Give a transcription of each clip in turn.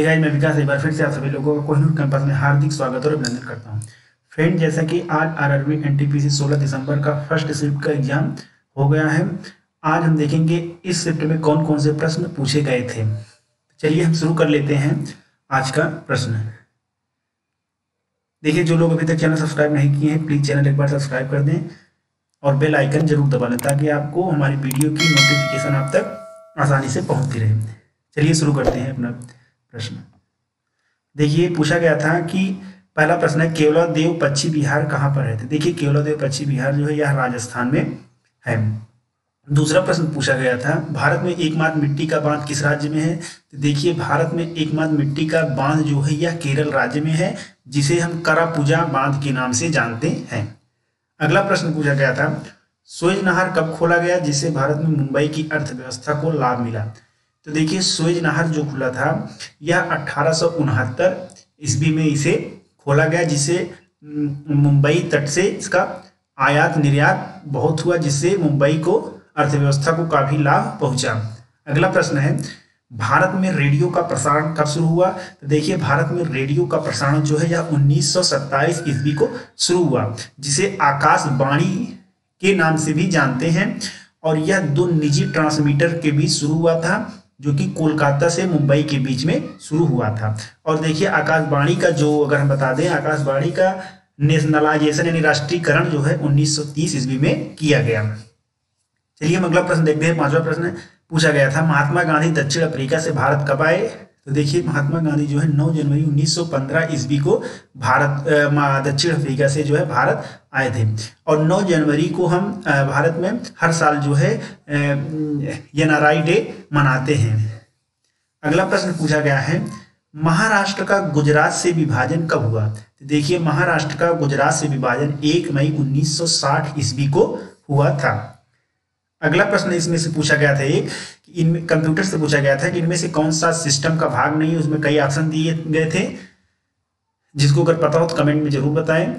Guys, मैं विकास एक बार फिर से आप सभी लोगों को कोहिनूर कैंपस में हार्दिक स्वागत और अभिनंदन करता हूं। फ्रेंड, जैसा कि आज आरआरबी एनटीपीसी 16 दिसंबर का फर्स्ट शिफ्ट का एग्जाम हो गया है। आज हम देखेंगे इस शिफ्ट में कौन कौन से प्रश्न पूछे गए थे। चलिए हम शुरू कर लेते हैं आज का प्रश्न। देखिए, जो लोग अभी तक चैनल सब्सक्राइब नहीं किए हैं प्लीज चैनल एक बार सब्सक्राइब कर दें और बेल आइकन जरूर दबा लें ताकि आपको हमारी वीडियो की नोटिफिकेशन आप तक आसानी से पहुंचती रहे। चलिए शुरू करते हैं अपना प्रश्न। देखिए, पूछा गया था कि पहला प्रश्न है केवलादेव पश्चिम बिहार कहाँ पर है। तो देखिए, केवलादेव पश्चिम बिहार जो है यह राजस्थान में है। दूसरा प्रश्न पूछा गया था भारत में एकमात्र मिट्टी का बांध किस राज्य में है। तो देखिए, भारत में एकमात्र मिट्टी का बांध जो है यह केरल राज्य में है, जिसे हम करापूजा बांध के नाम से जानते हैं। अगला प्रश्न पूछा गया था सुएज नहर कब खोला गया जिससे भारत में मुंबई की अर्थव्यवस्था को लाभ मिला। तो देखिए, सुएज नहर जो खुला था यह 1869 ईस्वी में इसे खोला गया, जिससे मुंबई तट से इसका आयात निर्यात बहुत हुआ, जिससे मुंबई को अर्थव्यवस्था को काफी लाभ पहुंचा। अगला प्रश्न है भारत में रेडियो का प्रसारण कब शुरू हुआ। तो देखिए, भारत में रेडियो का प्रसारण जो है यह 1927 ईस्वी को शुरू हुआ, जिसे आकाशवाणी के नाम से भी जानते हैं। और यह 2 निजी ट्रांसमीटर के बीच शुरू हुआ था, जो कि कोलकाता से मुंबई के बीच में शुरू हुआ था। और देखिए, आकाशवाणी का जो अगर हम बता दें, आकाशवाणी का नेशनलाइजेशन यानी राष्ट्रीयकरण जो है 1930 ईस्वी में किया गया। चलिए हम अगला प्रश्न देखते हैं। 5वां प्रश्न पूछा गया था महात्मा गांधी दक्षिण अफ्रीका से भारत कब आए। तो देखिए, महात्मा गांधी जो है 9 जनवरी 1915 ईस्वी को दक्षिण अफ्रीका से जो है भारत आए थे। और 9 जनवरी को हम भारत में हर साल जो है एनआरआई डे मनाते हैं। अगला प्रश्न पूछा गया है महाराष्ट्र का गुजरात से विभाजन कब हुआ। तो देखिए, महाराष्ट्र का गुजरात से विभाजन 1 मई 1960 ईस्वी को हुआ था। अगला प्रश्न इसमें से पूछा गया था एक कि इनमें कंप्यूटर से पूछा गया था कि इनमें से कौन सा सिस्टम का भाग नहीं है। उसमें कई ऑप्शन दिए गए थे, जिसको अगर पता हो तो कमेंट में जरूर बताएं।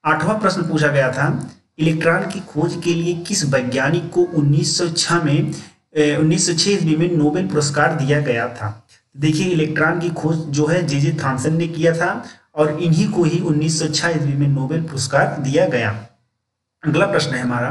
8वां प्रश्न पूछा गया था इलेक्ट्रॉन की खोज के लिए किस वैज्ञानिक को 1906 ईस्वी में नोबेल पुरस्कार दिया गया था। देखिए, इलेक्ट्रॉन की खोज जो है जे थॉमसन ने किया था और इन्हीं को ही 1906 ईस्वी में नोबेल पुरस्कार दिया गया। अगला प्रश्न है हमारा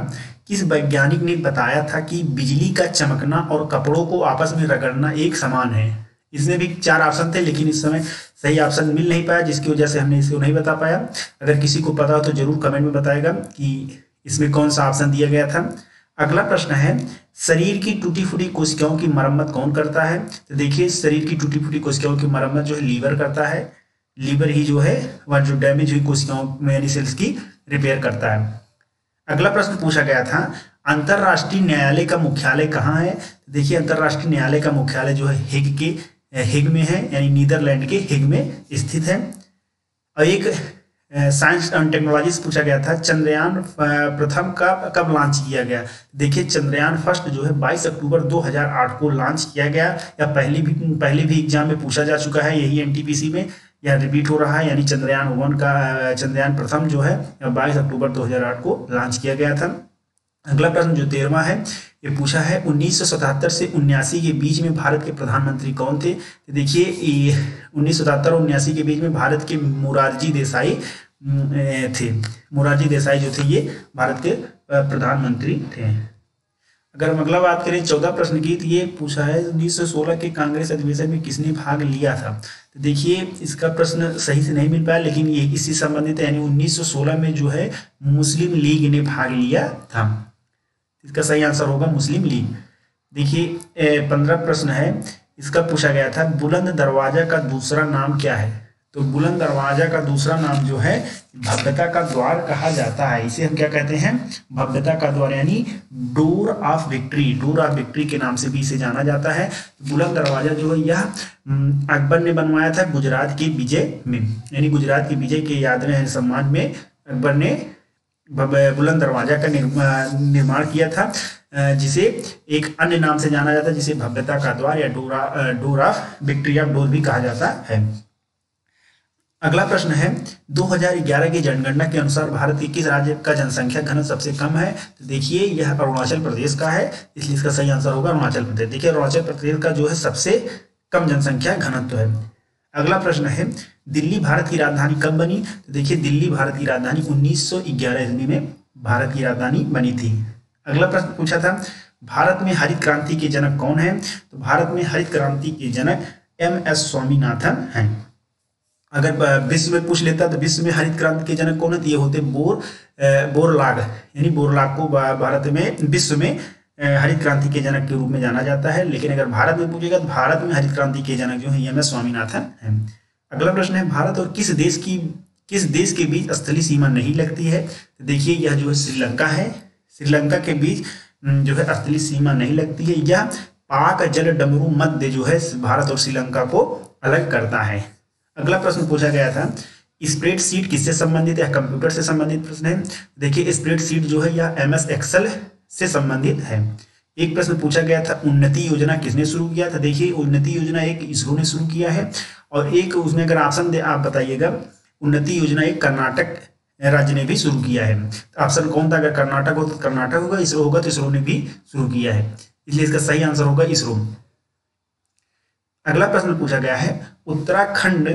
किस वैज्ञानिक ने बताया था कि बिजली का चमकना और कपड़ों को आपस में रगड़ना एक समान है। इसमें भी 4 ऑप्शन थे, लेकिन इस समय सही ऑप्शन मिल नहीं पाया, जिसकी वजह से हमने इसको नहीं बता पाया। अगर किसी को पता हो तो जरूर कमेंट में बताएगा कि इसमें कौन सा ऑप्शन दिया गया था। अगला प्रश्न है शरीर की टूटी फूटी कोशिकाओं की मरम्मत कौन करता है। तो देखिए, शरीर की टूटी फूटी कोशिकाओं की मरम्मत जो है लीवर करता है। लीवर ही जो है वह जो डैमेज हुई कोशिकाओं में यानी सेल्स की रिपेयर करता है। अगला प्रश्न पूछा गया था अंतरराष्ट्रीय न्यायालय का मुख्यालय कहाँ है। देखिए, अंतरराष्ट्रीय न्यायालय का मुख्यालय जो है हेग में है, यानी नीदरलैंड के हेग में स्थित है। और एक साइंस एंड टेक्नोलॉजी से पूछा गया था चंद्रयान प्रथम का कब लॉन्च किया गया। देखिए, चंद्रयान फर्स्ट जो है 22 अक्टूबर 2008 को लॉन्च किया गया। या पहले भी एग्जाम में पूछा जा चुका है, यही एनटीपीसी में यह रिपीट हो रहा है। यानी चंद्रयान प्रथम जो है 22 अक्टूबर 2008 को लॉन्च किया गया था। अगला प्रश्न जो 13वां है ये पूछा है 1977 से 79 के बीच में भारत के प्रधानमंत्री कौन थे। तो देखिए, 1977 और 79 के बीच में भारत के मोरारजी देसाई थे। मोरारजी देसाई जो थे ये भारत के प्रधानमंत्री थे। अगर हम अगला बात करें 14 प्रश्न की, तो ये पूछा है 1916 के कांग्रेस अधिवेशन में किसने भाग लिया था। तो देखिए, इसका प्रश्न सही से नहीं मिल पाया, लेकिन ये इसी संबंधित है, यानी 1916 में जो है मुस्लिम लीग ने भाग लिया था। इसका सही आंसर होगा मुस्लिम लीग। देखिए, 15 प्रश्न है, इसका पूछा गया था बुलंद दरवाजा का दूसरा नाम क्या है। तो बुलंद दरवाजा का दूसरा नाम जो है भव्यता का द्वार कहा जाता है। इसे हम क्या कहते हैं, भव्यता का द्वार, यानी door of victory. Door of victory के नाम से भी इसे जाना जाता है। बुलंद दरवाजा जो है यह अकबर ने बनवाया था गुजरात के विजय में, यानी गुजरात के विजय के याद में सम्मान में अकबर ने बुलंद दरवाजा का निर्माण किया था, जिसे एक अन्य नाम से जाना जाता है, जिसे भव्यता का द्वार या door of victory of door भी कहा जाता है। अगला प्रश्न है 2011 की जनगणना के अनुसार भारत के किस राज्य का जनसंख्या घनत्व सबसे कम है। तो देखिए, यह अरुणाचल प्रदेश का है, इसलिए इसका सही आंसर होगा अरुणाचल प्रदेश। देखिए, अरुणाचल प्रदेश का जो है सबसे कम जनसंख्या घनत्व है। अगला प्रश्न है दिल्ली भारत की राजधानी कब बनी? तो देखिए दिल्ली भारत की राजधानी 1911 ईस्वी में भारत की राजधानी बनी थी। अगला प्रश्न पूछा था भारत में हरित क्रांति के जनक कौन है? तो भारत में हरित क्रांति के जनक एम.एस. स्वामीनाथन हैं। अगर विश्व में पूछ लेता तो विश्व में हरित क्रांति के जनक कौन है? ये होते बोरलाग, यानी बोरलाग को भारत में विश्व में हरित क्रांति के जनक के रूप में जाना जाता है। लेकिन अगर भारत में पूछेगा तो भारत में हरित क्रांति के जनक जो है एम.एस. स्वामीनाथन हैं। अगला प्रश्न है भारत और किस देश के बीच स्थलीय सीमा नहीं लगती है? तो देखिए यह जो है श्रीलंका है। श्रीलंका के बीच जो है स्थलीय सीमा नहीं लगती है। यह पाक जल डमरू मध्य जो है भारत और श्रीलंका को अलग करता है। अगला प्रश्न पूछा गया था स्प्रेडशीट किससे संबंधित है? कंप्यूटर से संबंधित प्रश्न है। देखिए स्प्रेडशीट जो है यह MS एक्सेल से संबंधित है। एक प्रश्न पूछा गया था उन्नति योजना किसने शुरू किया था? देखिए उन्नति योजना एक इसरो ने शुरू किया है और एक उसमें अगर ऑप्शन दे आप बताइएगा, उन्नति योजना एक कर्नाटक राज्य ने भी शुरू किया है। तो ऑप्शन कौन था? अगर कर्नाटक हो तो कर्नाटक होगा, इसरो होगा तो इसरो ने भी शुरू किया है, इसलिए इसका सही आंसर होगा इसरो। अगला प्रश्न पूछा गया है उत्तराखंड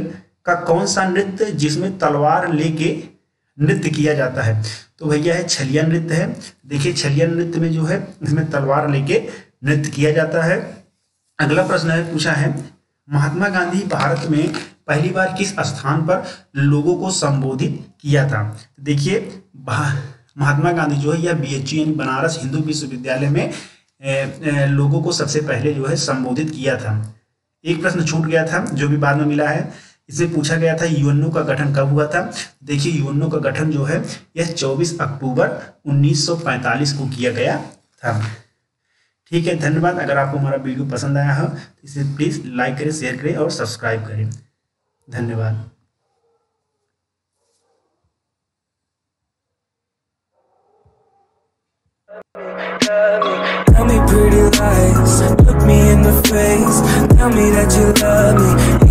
का कौन सा नृत्य जिसमें तलवार लेके नृत्य किया जाता है? तो भैया है छलिया नृत्य है। देखिए छलिया नृत्य में जो है इसमें तलवार लेके नृत्य किया जाता है। अगला प्रश्न है पूछा है महात्मा गांधी भारत में पहली बार किस स्थान पर लोगों को संबोधित किया था? देखिए महात्मा गांधी जो है यह BHU यानी बनारस हिंदू विश्वविद्यालय में लोगों को सबसे पहले जो है संबोधित किया था। एक प्रश्न छूट गया था जो भी बाद में मिला है, इसमें पूछा गया था यूएनओ का गठन कब हुआ था? देखिए यूएनओ का गठन जो है यह 24 अक्टूबर 1945 को किया गया था। ठीक है, धन्यवाद। अगर आपको हमारा वीडियो पसंद आया हो तो इसे प्लीज़ लाइक करें, शेयर करें और सब्सक्राइब करें। धन्यवाद। Tell me pretty lies, look me in the face, tell me that you love me.